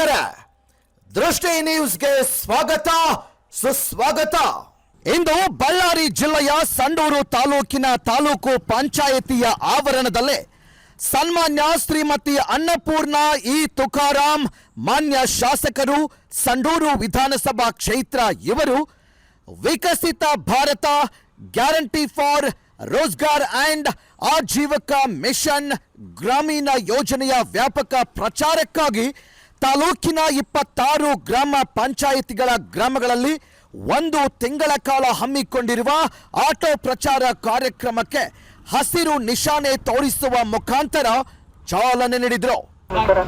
ವೀಕ್ಷಕರೇ, ದೃಷ್ಟಿ ನ್ಯೂಸ್ಗೆ ಸ್ವಾಗತ ಸುಸ್ವಾಗತ. ಇಂದು ಬಳ್ಳಾರಿ ಜಿಲ್ಲೆಯ ಸಂಡೂರು ತಾಲೂಕಿನ ತಾಲೂಕು ಪಂಚಾಯಿತಿಯ ಆವರಣದಲ್ಲೇ ಸನ್ಮಾನ್ಯ ಶ್ರೀಮತಿ ಅನ್ನಪೂರ್ಣ ಇ ತುಕಾರಾಮ್ ಮಾನ್ಯ ಶಾಸಕರು, ಸಂಡೂರು ವಿಧಾನಸಭಾ ಕ್ಷೇತ್ರ ಇವರು Viksit Bharat guarantee for Rozgar and Ajeevika mission Gramin ಯೋಜನೆಯ ವ್ಯಾಪಕ ಪ್ರಚಾರಕ್ಕಾಗಿ ತಾಲೂಕಿನ 26 ಗ್ರಾಮ ಪಂಚಾಯಿತಿಗಳ ಗ್ರಾಮಗಳಲ್ಲಿ 1 ತಿಂಗಳ ಕಾಲ ಹಮ್ಮಿಕೊಂಡಿರುವ ಆಟೋ ಪ್ರಚಾರ ಕಾರ್ಯಕ್ರಮಕ್ಕೆ ಹಸಿರು ನಿಶಾನೆ ತೋರಿಸುವ ಮುಖಾಂತರ ಚಾಲನೆ ನೀಡಿದರು.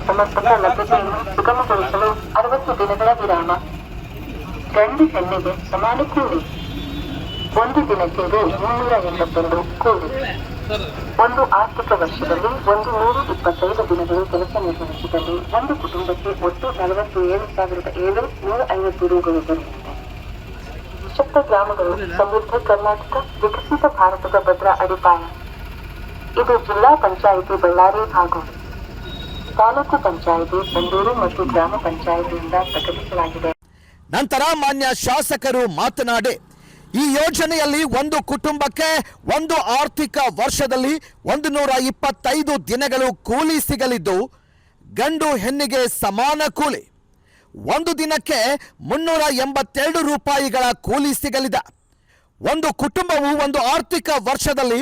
ಸಮರ್ಪಕ ಲಭ್ಯತೆಯನ್ನು ಸುಗಮಗೊಳಿಸಲು 60 ದಿನಗಳ ವಿರಾಮ. ಗಂಡು ಹೆಣ್ಣಿಗೆ ಸಮಾನ ಕೂಲಿ. 1 ದಿನಕ್ಕೆ ರೂ. 381 ಕೂಲಿ. ಒಂದು ಆರ್ಥಿಕ ವರ್ಷದಲ್ಲಿ 125 ದಿನಗಳು ಕೆಲಸ ನಿರ್ವಹಿಸಿದಲ್ಲಿ ಒಂದು ಕುಟುಂಬಕ್ಕೆ ಒಟ್ಟು 47,750 ರೂಗಳು ಬರುತ್ತದೆ. ಶಕ್ತ ಗ್ರಾಮಗಳು ಸಮೃದ್ಧ ಕರ್ನಾಟಕ, ವಿಕಸಿತ ಭಾರತದ ಭದ್ರ ಅಡಿಪಾಯ. ಇದು ಜಿಲ್ಲಾ ಪಂಚಾಯಿತಿ ಬಳ್ಳಾರಿ ಹಾಗೂ ತಾಲೂಕು ಪಂಚಾಯಿತಿ ಸಂಡೂರು ಮತ್ತು ಗ್ರಾಮ ಪಂಚಾಯಿತಿಯಿಂದ ಪ್ರಕಟಿಸಲಾಗಿದೆ. ನಂತರ ಮಾನ್ಯ ಶಾಸಕರು ಮಾತನಾಡಿ, ಈ ಯೋಜನೆಯಲ್ಲಿ ಒಂದು ಕುಟುಂಬಕ್ಕೆ ಒಂದು ಆರ್ಥಿಕ ವರ್ಷದಲ್ಲಿ 125 ದಿನಗಳು ಕೂಲಿ ಸಿಗಲಿದ್ದು, ಗಂಡು ಹೆಣ್ಣಿಗೆ ಸಮಾನ ಕೂಲಿ. 1 ದಿನಕ್ಕೆ 382 ರೂಪಾಯಿಗಳ ಕೂಲಿ ಸಿಗಲಿದೆ. ಒಂದು ಕುಟುಂಬವು ಒಂದು ಆರ್ಥಿಕ ವರ್ಷದಲ್ಲಿ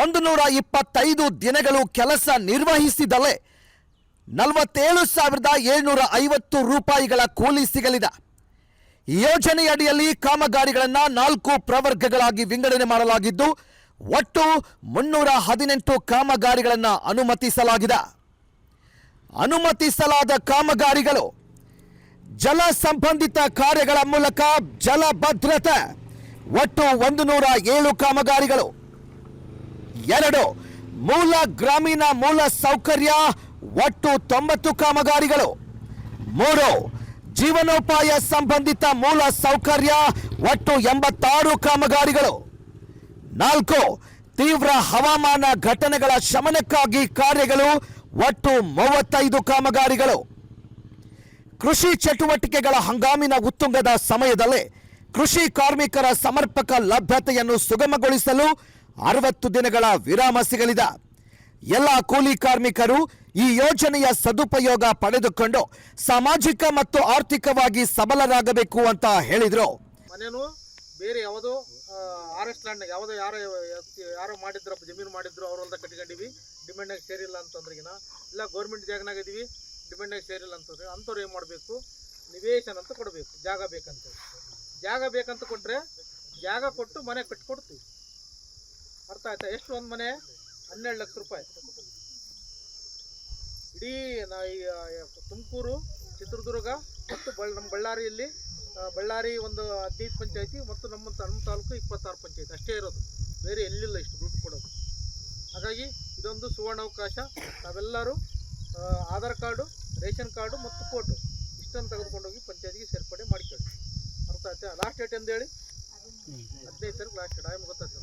125 ದಿನಗಳು ಕೆಲಸ ನಿರ್ವಹಿಸಿದಲೇ 47,750 ರೂಪಾಯಿಗಳ ಕೂಲಿ ಸಿಗಲಿದೆ. ಈ ಯೋಜನೆಯಡಿಯಲ್ಲಿ ಕಾಮಗಾರಿಗಳನ್ನು 4 ಪ್ರವರ್ಗಗಳಾಗಿ ವಿಂಗಡಣೆ ಮಾಡಲಾಗಿದ್ದು, ಒಟ್ಟು 318 ಕಾಮಗಾರಿಗಳನ್ನು ಅನುಮತಿಸಲಾಗಿದೆ. ಅನುಮತಿಸಲಾದ ಕಾಮಗಾರಿಗಳು: ಜಲ ಸಂಬಂಧಿತ ಕಾರ್ಯಗಳ ಮೂಲಕ ಜಲ ಭದ್ರತೆ ಒಟ್ಟು 107 ಕಾಮಗಾರಿಗಳು. 2 ಮೂಲ ಗ್ರಾಮೀಣ ಮೂಲ ಸೌಕರ್ಯ ಒಟ್ಟು 90 ಕಾಮಗಾರಿಗಳು. 3 ಜೀವನೋಪಾಯ ಸಂಬಂಧಿತ ಮೂಲ ಸೌಕರ್ಯ ಒಟ್ಟು 86 ಕಾಮಗಾರಿಗಳು. 4 ತೀವ್ರ ಹವಾಮಾನ ಘಟನೆಗಳ ಶಮನಕ್ಕಾಗಿ ಕಾರ್ಯಗಳು ಒಟ್ಟು 35 ಕಾಮಗಾರಿಗಳು. ಕೃಷಿ ಚಟುವಟಿಕೆಗಳ ಹಂಗಾಮಿನ ಉತ್ತುಂಗದ ಸಮಯದಲ್ಲಿ ಕೃಷಿ ಕಾರ್ಮಿಕರ ಸಮರ್ಪಕ ಲಭ್ಯತೆಯನ್ನು ಸುಗಮಗೊಳಿಸಲು 60 ದಿನಗಳ ವಿರಾಮ ಸಿಗಲಿದೆ. ಎಲ್ಲ ಕೂಲಿ ಕಾರ್ಮಿಕರು ಈ ಯೋಜನೆಯ ಸದುಪಯೋಗ ಪಡೆದುಕೊಂಡು ಸಾಮಾಜಿಕ ಮತ್ತು ಆರ್ಥಿಕವಾಗಿ ಸಬಲರಾಗಬೇಕು ಅಂತ ಹೇಳಿದ್ರು. ಮನೇನು ಬೇರೆ ಯಾವುದೋ ಆರೆಸ್ಟ್ ಲ್ಯಾಂಡ್ ಯಾವುದೋ ಯಾರೋ ಮಾಡಿದ್ರು, ಜಮೀನು ಮಾಡಿದ್ರು, ಅವ್ರಲ್ದ ಕಟ್ಕೊಂಡಿವಿ, ಡಿಮ್ಯಾಂಡ್ನಾಗ ಸೇರಿಲ್ಲ ಅಂತಂದ್ರಿಗಿನ, ಇಲ್ಲ ಗೌರ್ಮೆಂಟ್ ಜಾಗನಾಗ ಇದೀವಿ, ಡಿಮ್ಯಾಂಡ್ನಾಗ ಸೇರಿಲ್ಲ ಅಂತಂದ್ರೆ ಅಂಥವ್ರು ಏನು ಮಾಡಬೇಕು, ನಿವೇಶನ ಅಂತ ಕೊಡಬೇಕು. ಜಾಗ ಬೇಕಂತ, ಜಾಗ ಬೇಕಂತ ಕೊಟ್ಟರೆ ಜಾಗ ಕೊಟ್ಟು ಮನೆ ಕಟ್ಕೊಡ್ತೀವಿ. ಅರ್ಥ ಆಯ್ತಾ? ಎಷ್ಟು ಒಂದು ಮನೆ? 12 ಲಕ್ಷ ರೂಪಾಯಿ. ಇಡೀ ತುಮಕೂರು, ಚಿತ್ರದುರ್ಗ ಮತ್ತು ನಮ್ಮ ಬಳ್ಳಾರಿಯಲ್ಲಿ ಬಳ್ಳಾರಿ ಒಂದು 15 ಪಂಚಾಯತಿ ಮತ್ತು ನಮ್ಮ ತಾಲೂಕು 26 ಪಂಚಾಯತಿ ಅಷ್ಟೇ ಇರೋದು, ಬೇರೆ ಎಲ್ಲಿಲ್ಲ ಇಷ್ಟು ದುಡ್ಡು ಕೊಡೋದು. ಹಾಗಾಗಿ ಇದೊಂದು ಸುವರ್ಣಾವಕಾಶ. ನಾವೆಲ್ಲರೂ ಆಧಾರ್ ಕಾರ್ಡು, ರೇಷನ್ ಕಾರ್ಡು ಮತ್ತು ಫೋಟೋ ಇಷ್ಟನ್ನು ತೆಗೆದುಕೊಂಡೋಗಿ ಪಂಚಾಯತಿಗೆ ಸೇರ್ಪಡೆ ಮಾಡಿಕೊಳ್ಳಿ. ಅರ್ಥ ಆಯ್ತಾ? ಲಾಸ್ಟ್ ಡೇಟ್ ಎಂದು ಹೇಳಿ 15 ತಾರೀಕು ಲಾಸ್ಟ್ ಡೇಟ್. ಆಯ್ತು, ಗೊತ್ತಾಯ್ತು.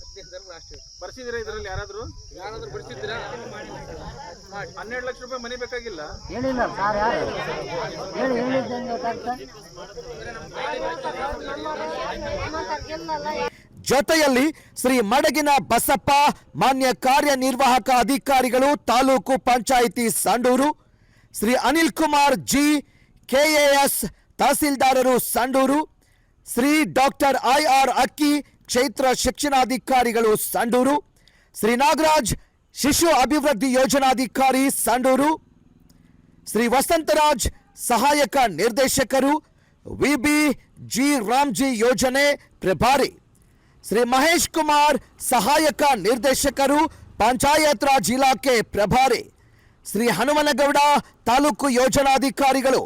15 ತಾರೀಕು ಲಾಸ್ಟ್ ಡೇಟ್. ಬರ್ಸಿದ್ದೀರಾ ಇದರಲ್ಲಿ? ಯಾರಾದರೂ ಬರ್ಸಿದ್ದೀರಾ? ಮಾಡಿ. 12 ಲಕ್ಷ ರೂಪಾಯಿ ಮನೆ ಬೇಕಾಗಿಲ್ಲ. ಜೊತೆಯಲ್ಲಿ ಶ್ರೀ ಮಡಗಿನ ಬಸಪ್ಪ, ಮಾನ್ಯ ಕಾರ್ಯನಿರ್ವಾಹಕ ಅಧಿಕಾರಿಗಳು, ತಾಲೂಕು ಪಂಚಾಯಿತಿ ಸಂಡೂರು, ಶ್ರೀ ಅನಿಲ್ ಕುಮಾರ್ ಜಿ, ಕೆಎಎಸ್ ತಹಸೀಲ್ದಾರರು ಸಂಡೂರು, ಶ್ರೀ ಡಾಕ್ಟರ್ IR ಅಕ್ಕಿ, ಕ್ಷೇತ್ರ ಶಿಕ್ಷಣಾಧಿಕಾರಿಗಳು ಸಂಡೂರು, ಶ್ರೀ ನಾಗರಾಜ್, ಶಿಶು ಅಭಿವೃದ್ಧಿ ಯೋಜನಾಧಿಕಾರಿ ಸಂಡೂರು, ಶ್ರೀ ವಸಂತರಾಜ್, ಸಹಾಯಕ ನಿರ್ದೇಶಕರು, VBG ರಾಮ್ಜಿ ಯೋಜನೆ ಪ್ರಭಾರಿ, ಶ್ರೀ ಮಹೇಶ್ ಕುಮಾರ್, ಸಹಾಯಕ ನಿರ್ದೇಶಕರು, ಪಂಚಾಯತ್ ರಾಜ್ ಇಲಾಖೆ ಪ್ರಭಾರಿ, ಶ್ರೀ ಹನುಮನಗೌಡ, ತಾಲೂಕು ಯೋಜನಾಧಿಕಾರಿಗಳು,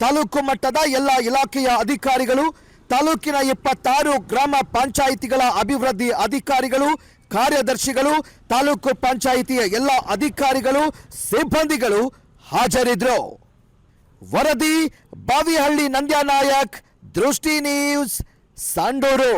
ತಾಲೂಕು ಮಟ್ಟದ ಎಲ್ಲ ಇಲಾಖೆಯ ಅಧಿಕಾರಿಗಳು, ತಾಲೂಕಿನ 26 ಗ್ರಾಮ ಪಂಚಾಯಿತಿಗಳ ಅಭಿವೃದ್ಧಿ ಅಧಿಕಾರಿಗಳು, ಕಾರ್ಯದರ್ಶಿಗಳು, ತಾಲೂಕು ಪಂಚಾಯಿತಿಯ ಎಲ್ಲ ಅಧಿಕಾರಿಗಳು, ಸಿಬ್ಬಂದಿಗಳು ಹಾಜರಿದ್ದರು. ವರದಿ ಬಾವಿಹಳ್ಳಿ ನಂದ್ಯಾನಾಯಕ್, ದೃಷ್ಟಿ ನ್ಯೂಸ್, ಸಂಡೂರು.